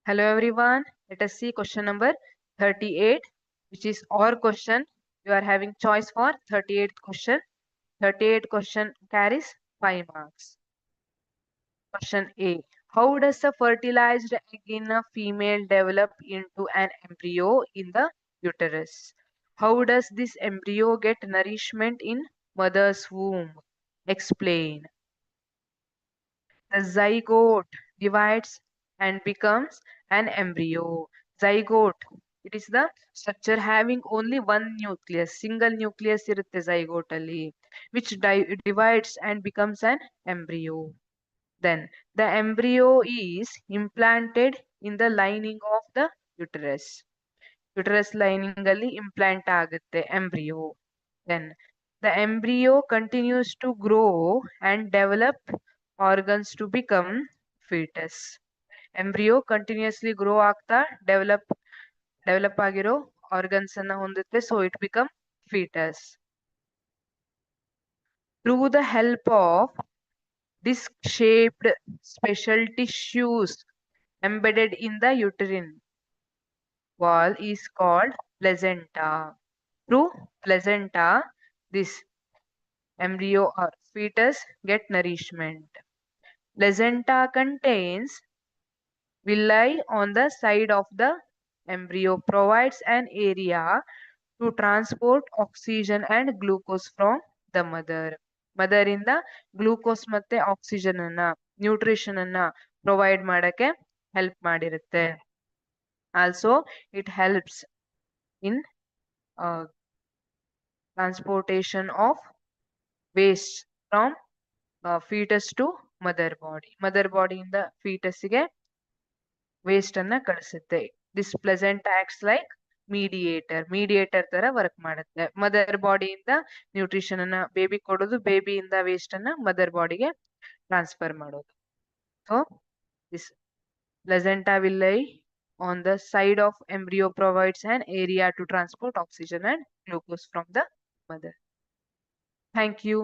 Hello everyone. Let us see question number 38, which is our question. You are having choice for 38th question. 38th question carries 5 marks. Question A. How does a fertilized egg in a female develop into an embryo in the uterus? How does this embryo get nourishment in mother's womb? Explain. The zygote divides and becomes an embryo. Zygote, it is the structure having only one nucleus, single nucleus irutte zygote alli, which divides and becomes an embryo. Then the embryo is implanted in the lining of the uterus. Uterus lining alli implant ಆಗುತ್ತೆ embryo. Then the embryo continues to grow and develop organs to become fetus. Embryo continuously grow ಆಗ್ತಾ develop ಆಗಿರೋ organs ಅನ್ನ ಹೊಂದುತ್ತೆ, so it become fetus. Through the help of disc-shaped special tissues embedded in the uterine wall is called placenta. Through placenta, this embryo or fetus get nourishment. Placenta contains villi on the side of the embryo, provides an area to transport oxygen and glucose from the mother. Mother ಇಂದ glucose ಮತ್ತೆ oxygen ಅನ್ನ nutrition ಅನ್ನ provide ಮಾಡಕ್ಕೆ help ಮಾಡಿರುತ್ತೆ. Also it helps in transportation of waste from fetus to mother body. Mother body ಇಂದ fetus ಗೆ waste ಅನ್ನ ಕಳಿಸುತ್ತೆ. This placenta acts like mediator ತರ ವರ್ಕ್ ಮಾಡುತ್ತೆ. ಮದರ್ ಬಾಡಿಯಿಂದ ನ್ಯೂಟ್ರಿಷನ್ ಅನ್ನ ಬೇಬಿ ಕೊಡೋದು, ಬೇಬಿಯಿಂದ ವೇಸ್ಟ್ ಅನ್ನ ಮದರ್ ಬಾಡಿಗೆ ಟ್ರಾನ್ಸ್ಫರ್ ಮಾಡೋದು. So this placenta villi on the side of embryo provides an area to transport oxygen and glucose from the mother. Thank you.